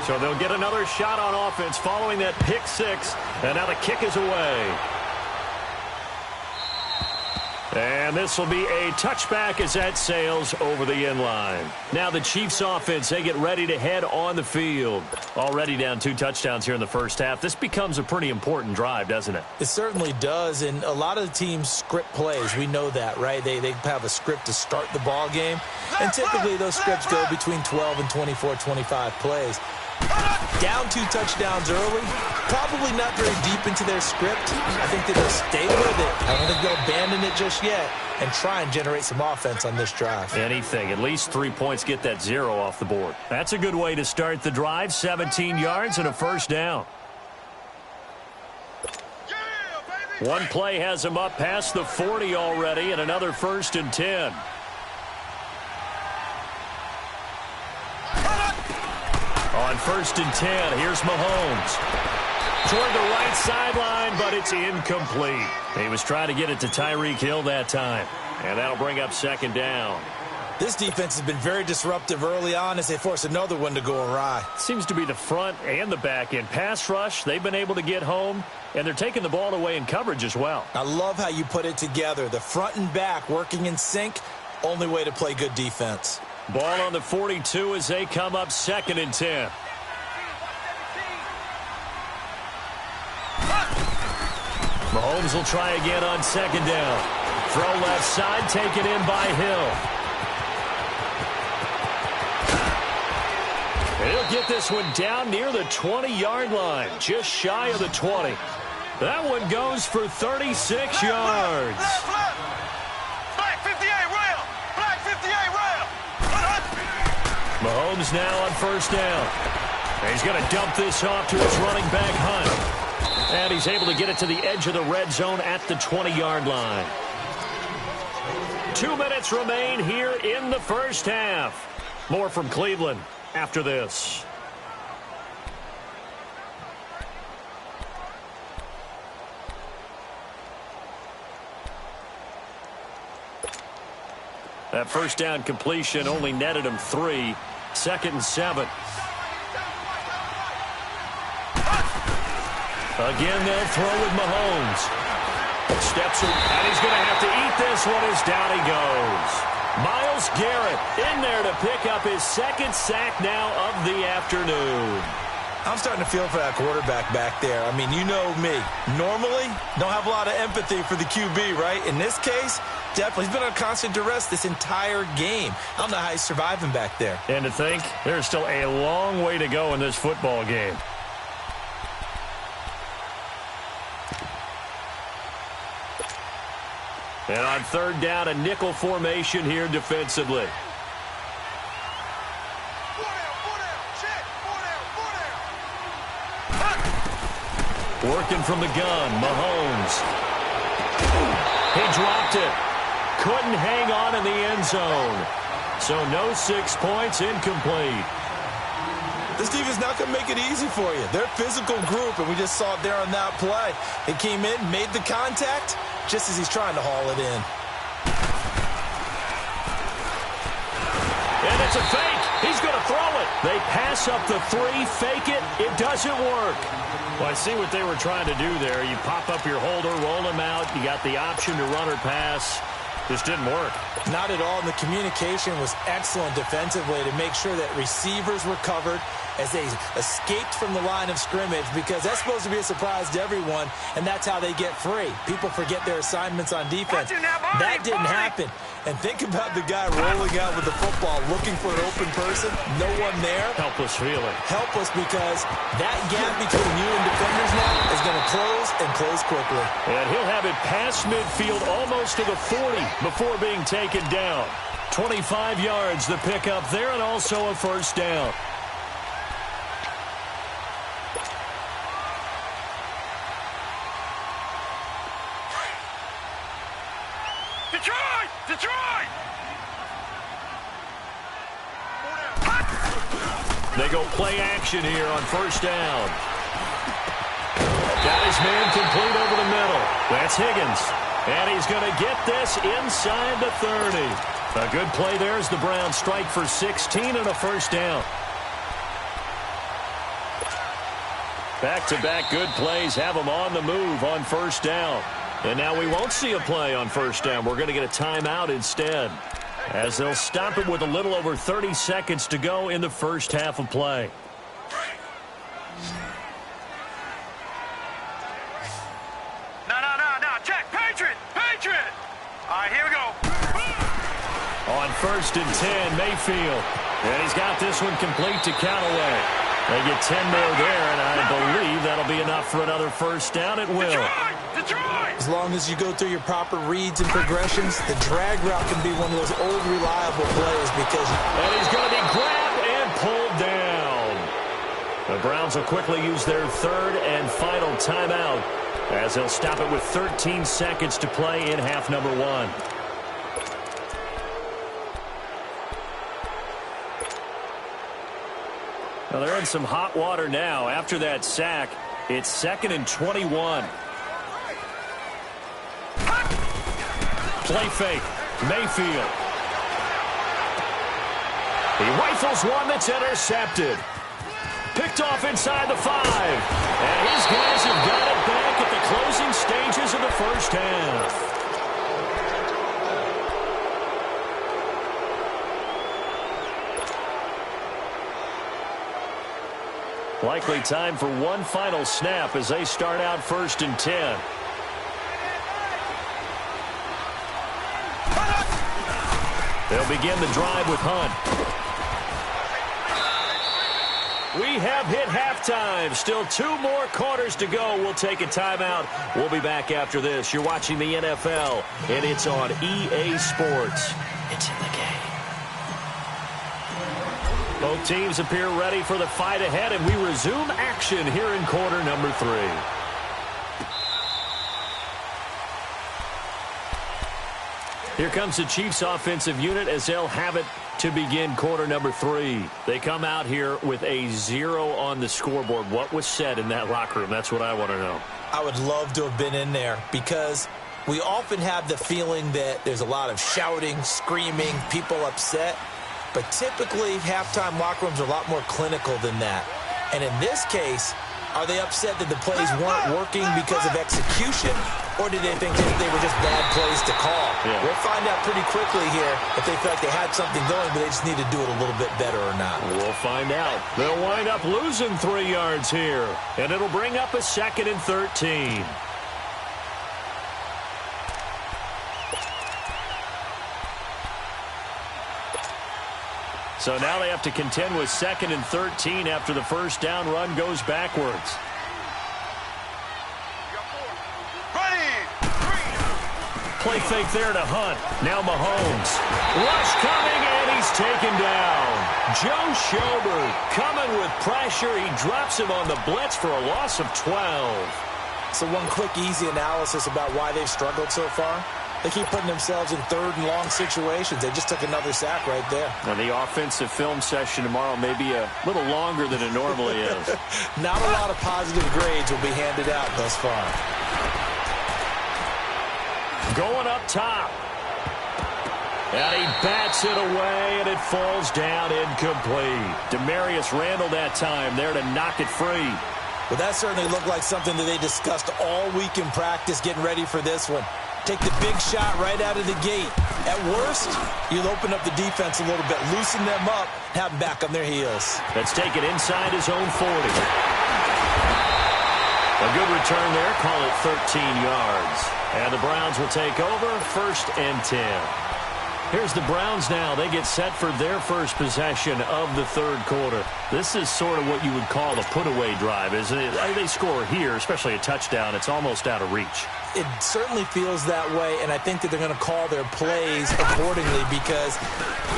So they'll get another shot on offense following that pick six. And now the kick is away. And this will be a touchback as that sails over the end line. Now the Chiefs offense, they get ready to head on the field. Already down 2 touchdowns here in the first half. This becomes a pretty important drive, doesn't it? It certainly does, and a lot of the teams script plays. We know that, right? They have a script to start the ball game, and typically those scripts go between 12 and 24, 25 plays. Down 2 touchdowns early, probably not very deep into their script. I think that they'll stay with it. I don't think they'll abandon it just yet and try and generate some offense on this drive. Anything. At least 3 points, get that 0 off the board. That's a good way to start the drive. 17 yards and a first down. One play has him up past the 40 already, and another 1st and 10. On 1st and 10, here's Mahomes. Toward the right sideline, but it's incomplete. He was trying to get it to Tyreek Hill that time. And that'll bring up 2nd down. This defense has been very disruptive early on as they force another one to go awry. Seems to be the front and the back end. Pass rush, they've been able to get home, and they're taking the ball away in coverage as well. I love how you put it together. The front and back working in sync, only way to play good defense. Ball on the 42 as they come up 2nd and 10. Mahomes will try again on 2nd down. Throw left side, taken in by Hill. And he'll get this one down near the 20-yard line, just shy of the 20. That one goes for 36 yards. Black 58 rail. Black 58 rail. Mahomes now on 1st down. And he's going to dump this off to his running back, Hunt. And he's able to get it to the edge of the red zone at the 20-yard line. 2 minutes remain here in the first half. More from Cleveland after this. That 1st down completion only netted him 3. 2nd and 7. Again, they'll throw with Mahomes. Steps in, and he's going to have to eat this one as down he goes. Myles Garrett in there to pick up his 2nd sack now of the afternoon. I'm starting to feel for that quarterback back there. I mean, you know me. Normally, don't have a lot of empathy for the QB, right? In this case, definitely. He's been under constant duress this entire game. I don't know how he's surviving back there. And to think, there's still a long way to go in this football game. And on 3rd down, a nickel formation here defensively. Working from the gun, Mahomes. He dropped it. Couldn't hang on in the end zone. So no 6 points, incomplete. This defense is not going to make it easy for you. They're a physical group, and we just saw it there on that play. It came in, made the contact, just as he's trying to haul it in. And it's a fake. He's going to throw it. They pass up the 3, fake it. It doesn't work. Well, I see what they were trying to do there. You pop up your holder, roll him out. You got the option to run or pass. Just didn't work. Not at all. And the communication was excellent defensively to make sure that receivers were covered as they escaped from the line of scrimmage, because that's supposed to be a surprise to everyone, and that's how they get free. People forget their assignments on defense. That didn't happen. And think about the guy rolling out with the football, looking for an open person, no one there. Helpless feeling. Helpless, because that gap between you and defenders now is going to close and close quickly. And he'll have it past midfield almost to the 40 before being taken down. 25 yards the pickup there, and also a 1st down. Detroit! Detroit! They go play action here on 1st down. Got his man complete over the middle. That's Higgins. And he's going to get this inside the 30. A good play there as the Browns strike for 16 and a 1st down. Back-to-back good plays have them on the move on first down. And now we won't see a play on first down. We're going to get a timeout instead, as they'll stop it with a little over 30 seconds to go in the first half of play. No. Check. Patriot. All right, here we go. On first and 10, Mayfield. And he's got this one complete to Callaway. They get 10 more there, and I believe that'll be enough for another first down. It will. Detroit! As long as you go through your proper reads and progressions, the drag route can be one of those old reliable plays because... And he's going to be grabbed and pulled down. The Browns will quickly use their third and final timeout, as they'll stop it with 13 seconds to play in half number 1. Well, they're in some hot water now. After that sack, it's 2nd and 21. Play fake. Mayfield. He rifles one that's intercepted. Picked off inside the 5. And his guys have got it back at the closing stages of the first half. Likely time for one final snap as they start out 1st and 10. They'll begin the drive with Hunt. We have hit halftime. Still 2 more quarters to go. We'll take a timeout. We'll be back after this. You're watching the NFL, and it's on EA Sports. It's in the game. Both teams appear ready for the fight ahead, and we resume action here in quarter number 3. Here comes the Chiefs offensive unit as they'll have it to begin quarter number 3. They come out here with a 0 on the scoreboard. What was said in that locker room? That's what I want to know. I would love to have been in there because we often have the feeling that there's a lot of shouting, screaming, people upset. But typically, halftime locker rooms are a lot more clinical than that. And in this case, are they upset that the plays weren't working because of execution, or did they think that they were just bad plays to call? Yeah. We'll find out pretty quickly here if they felt like they had something going, but they just need to do it a little bit better or not. We'll find out. They'll wind up losing 3 yards here, and it'll bring up a 2nd and 13. So now they have to contend with 2nd and 13 after the first down run goes backwards. Play fake there to Hunt. Now Mahomes. Rush coming, and he's taken down. Joe Schobert coming with pressure. He drops him on the blitz for a loss of 12. So one quick, easy analysis about why they've struggled so far. They keep putting themselves in 3rd and long situations. They just took another sack right there. Now the offensive film session tomorrow may be a little longer than it normally is. Not a lot of positive grades will be handed out thus far. Going up top. And he bats it away, and it falls down incomplete. Demarius Randall that time there to knock it free. Well, that certainly looked like something that they discussed all week in practice, getting ready for this one. Take the big shot right out of the gate. At worst, you'll open up the defense a little bit, loosen them up, have them back on their heels. Let's take it inside his own 40. A good return there, call it 13 yards. And the Browns will take over, 1st and 10. Here's the Browns now. They get set for their first possession of the 3rd quarter. This is sort of what you would call a put-away drive, isn't it? They score here, especially a touchdown. It's almost out of reach. It certainly feels that way, and I think that they're going to call their plays accordingly because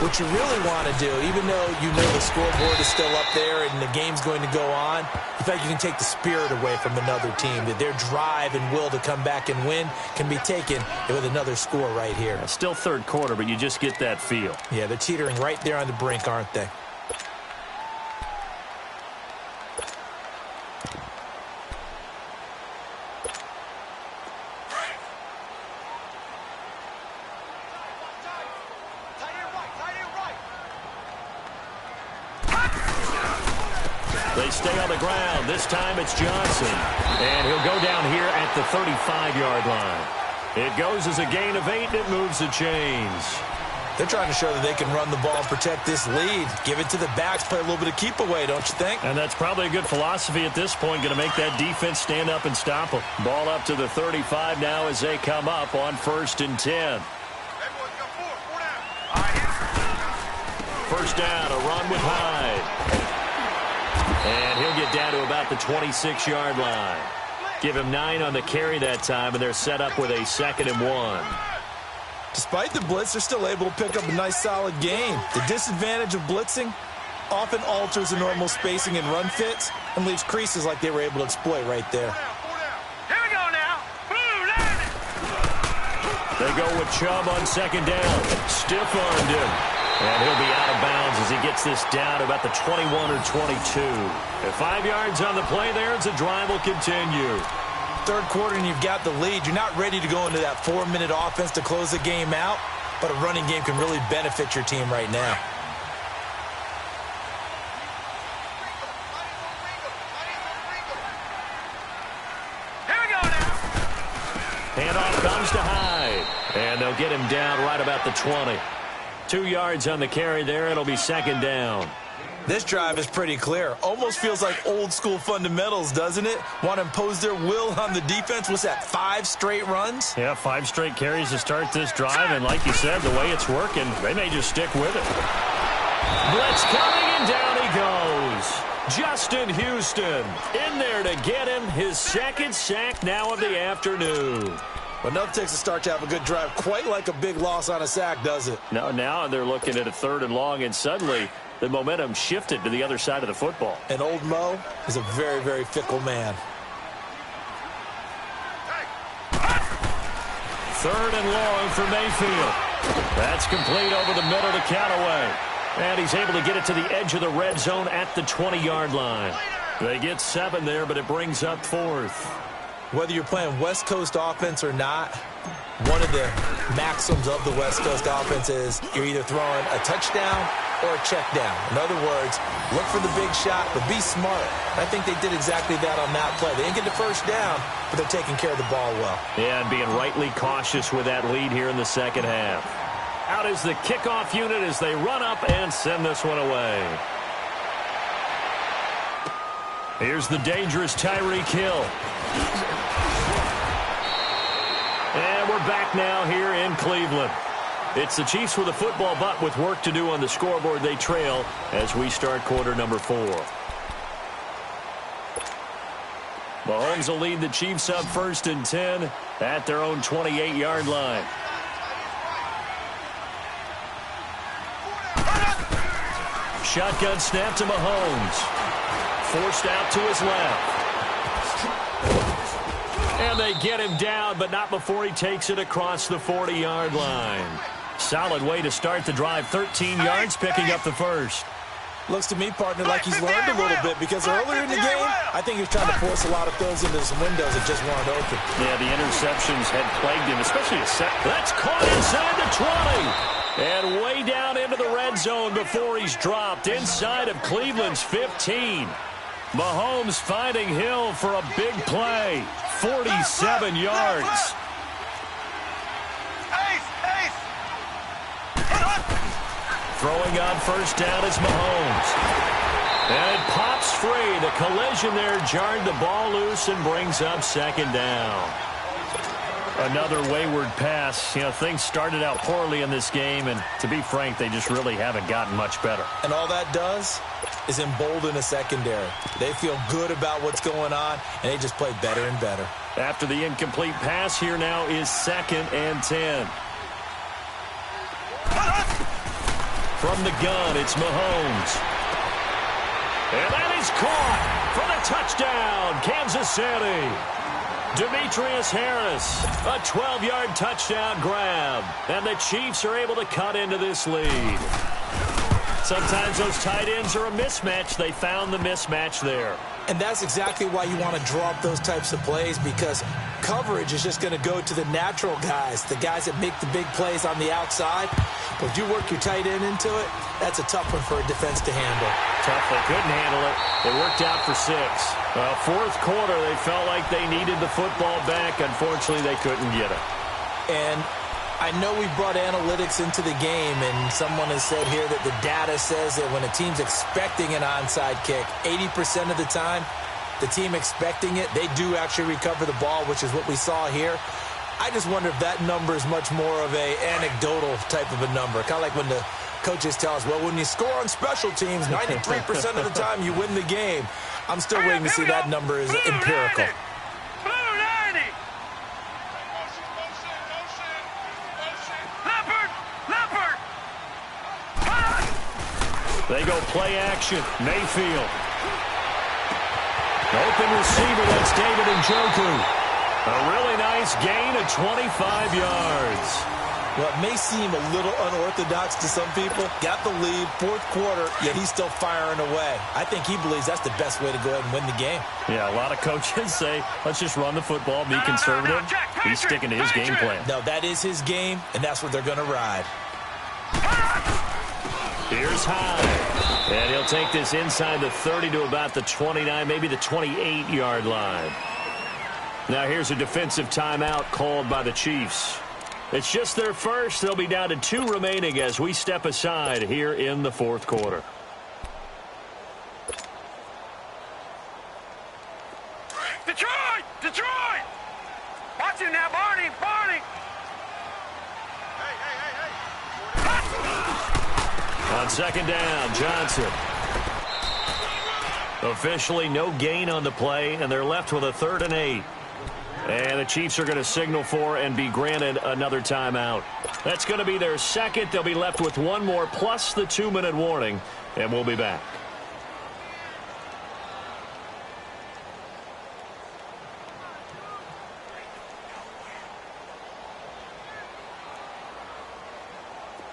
what you really want to do, even though you know the scoreboard is still up there and the game's going to go on, in fact, you can take the spirit away from another team, that their drive and will to come back and win can be taken with another score right here. Still 3rd quarter, but you just get that feel. Yeah, they're teetering right there on the brink, aren't they? They stay on the ground. This time it's Johnson. And he'll go down here at the 35-yard line. It goes as a gain of 8, and it moves the chains. They're trying to show that they can run the ball and protect this lead. Give it to the backs, play a little bit of keep away, don't you think? And that's probably a good philosophy at this point, going to make that defense stand up and stop them. Ball up to the 35 now as they come up on 1st and 10. First down, a run with Hyde. And he'll get down to about the 26-yard line. Give him 9 on the carry that time, and they're set up with a 2nd and 1. Despite the blitz, they're still able to pick up a nice, solid gain. The disadvantage of blitzing often alters the normal spacing and run fits and leaves creases like they were able to exploit right there. Here we go now. They go with Chubb on 2nd down. Stiff-armed him. And he'll be out of bounds as he gets this down to about the 21 or 22. At 5 yards on the play there as the drive will continue. Third quarter and you've got the lead. You're not ready to go into that 4-minute offense to close the game out, but a running game can really benefit your team right now. Here we go now. Handoff comes to Hyde. And they'll get him down right about the 20. 2 yards on the carry there. It'll be 2nd down. This drive is pretty clear. Almost feels like old school fundamentals, doesn't it? Want to impose their will on the defense. What's that, 5 straight runs? Yeah, 5 straight carries to start this drive. And like you said, the way it's working, they may just stick with it. Blitz coming, and down he goes. Justin Houston in there to get him his 2nd sack now of the afternoon. But enough takes a start to have a good drive. Quite like a big loss on a sack, does it? No, now they're looking at a 3rd and long, and suddenly the momentum shifted to the other side of the football. And old Mo is a very, very fickle man. 3rd and long for Mayfield. That's complete over the middle to Callaway. And he's able to get it to the edge of the red zone at the 20-yard line. They get 7 there, but it brings up 4th. Whether you're playing West Coast offense or not, one of the maxims of the West Coast offense is you're either throwing a touchdown or a check down. In other words, look for the big shot, but be smart. I think they did exactly that on that play. They didn't get the first down, but they're taking care of the ball well. Yeah, and being rightly cautious with that lead here in the 2nd half. Out is the kickoff unit as they run up and send this one away. Here's the dangerous Tyreek Hill. And we're back now here in Cleveland. It's the Chiefs with a football, but with work to do on the scoreboard, they trail as we start quarter number 4. Mahomes will lead the Chiefs up 1st and 10 at their own 28-yard line. Shotgun snap to Mahomes. Forced out to his left. And they get him down, but not before he takes it across the 40-yard line. Solid way to start the drive. 13 yards, picking up the 1st. Looks to me, partner, like he's learned a little bit because earlier in the game, I think he was trying to force a lot of throws into some windows that just weren't open. Yeah, the interceptions had plagued him, especially a set. That's caught inside the 20. And way down into the red zone before he's dropped inside of Cleveland's 15. Mahomes finding Hill for a big play. 47 yards. Throwing on 1st down is Mahomes. And it pops free. The collision there jarred the ball loose and brings up 2nd down. Another wayward pass. You know, things started out poorly in this game, and to be frank, they just really haven't gotten much better. And all that does is embolden a secondary. They feel good about what's going on, and they just play better and better. After the incomplete pass, here now is 2nd and 10. From the gun, it's Mahomes. And that is caught for the touchdown, Kansas City. Demetrius Harris, a 12-yard touchdown grab. And the Chiefs are able to cut into this lead. sometimes those tight ends are a mismatch. They found the mismatch there. And that's exactly why you want to draw up those types of plays, because coverage is just going to go to the natural guys, the guys that make the big plays on the outside. But if you work your tight end into it, that's a tough one for a defense to handle. Tough. They couldn't handle it. It worked out for 6. Fourth quarter, they felt like they needed the football back. Unfortunately, they couldn't get it. And I know we brought analytics into the game, and someone has said here that the data says that when a team's expecting an onside kick, 80% of the time, the team expecting it, they do actually recover the ball, which is what we saw here. I just wonder if that number is much more of a anecdotal type of a number. Kind of like when the coaches tell us, well, when you score on special teams, 93% of the time you win the game. I'm still waiting to see that number is empirical. They go play action. Mayfield. Open receiver, that's David Njoku. A really nice gain of 25 yards. Well, it may seem a little unorthodox to some people. Got the lead, fourth quarter, yet he's still firing away. I think he believes that's the best way to go ahead and win the game. Yeah, a lot of coaches say, let's just run the football, be conservative. He's sticking to his game plan. No, that is his game, and that's what they're going to ride. Here's Hyde. And he'll take this inside the 30 to about the 29, maybe the 28-yard line. Now here's a defensive timeout called by the Chiefs. It's just their first. They'll be down to 2 remaining as we step aside here in the fourth quarter. Detroit! Detroit! Watch him now, Barney! Barney! On second down, Johnson. Officially no gain on the play, and they're left with a 3rd and 8. And the Chiefs are going to signal for and be granted another timeout. That's going to be their second. They'll be left with 1 more plus the 2-minute warning, and we'll be back.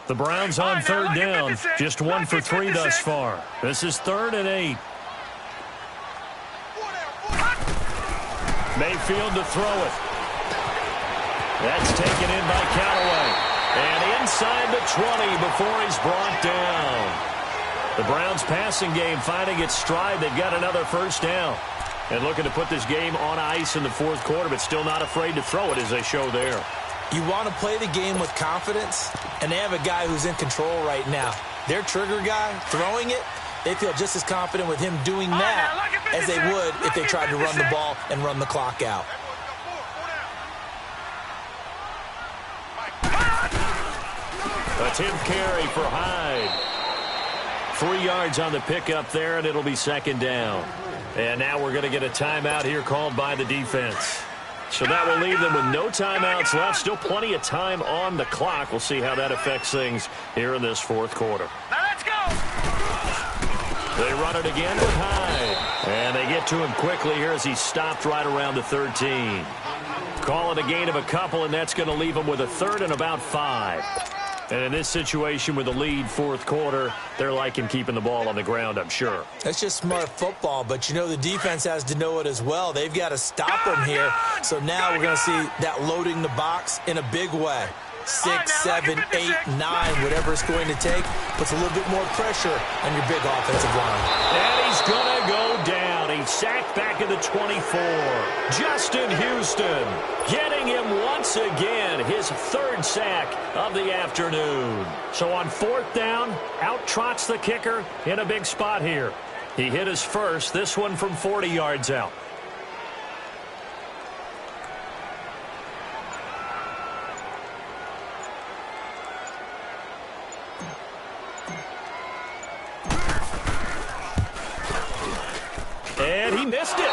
The Browns on 3rd down, just 1 for 3 thus far. This is 3rd and 8. Mayfield to throw it. That's taken in by Callaway. And inside the 20 before he's brought down. The Browns passing game finding its stride. They've got another first down. And looking to put this game on ice in the fourth quarter, but still not afraid to throw it as they show there. You want to play the game with confidence, and they have a guy who's in control right now. Their trigger guy throwing it, they feel just as confident with him doing that as they would if they tried to run the ball and run the clock out. A 10th carry for Hyde. 3 yards on the pickup there, and it'll be second down. And now we're going to get a timeout here called by the defense. So that will leave them with no timeouts left. Still plenty of time on the clock. We'll see how that affects things here in this fourth quarter. Now let's go! They run it again with Hyde. And they get to him quickly here as he stopped right around the 13. Call it a gain of a couple, and that's going to leave them with a 3rd and about 5. And in this situation with the lead fourth quarter, they're liking keeping the ball on the ground, I'm sure. That's just smart football, but you know the defense has to know it as well. They've got to stop them here. So now we're going to see that loading the box in a big way. 6, 7, 8, 9, whatever it's going to take, puts a little bit more pressure on your big offensive line. And he's going to go down. He's sacked back at the 24. Justin Houston getting him once again, his 3rd sack of the afternoon. So on 4th down, out trots the kicker in a big spot here. He hit his first, this one from 40 yards out. And he missed it.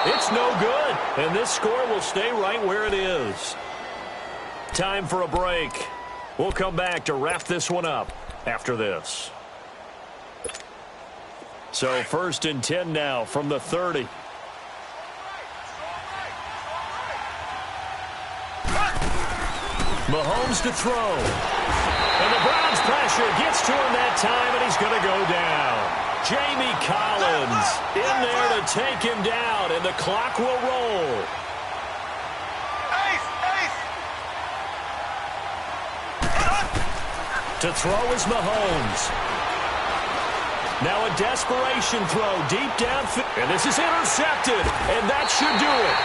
It's no good. And this score will stay right where it is. Time for a break. We'll come back to wrap this one up after this. So 1st and 10 now from the 30. Mahomes to throw. And the Browns pressure gets to him that time, and he's going to go down. Jamie Collins in there to take him down, and the clock will roll. To throw is Mahomes. Now a desperation throw deep downfield. And this is intercepted, and that should do it.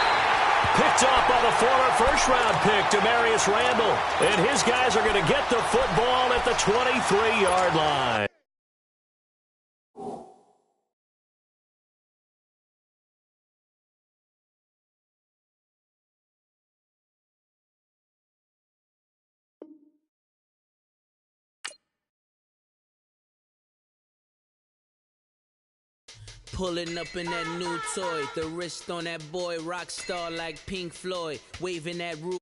Picked up by the former first-round pick, Demarius Randall. And his guys are going to get the football at the 23-yard line. Pulling up in that new toy, the wrist on that boy, rock star like Pink Floyd, waving that roof.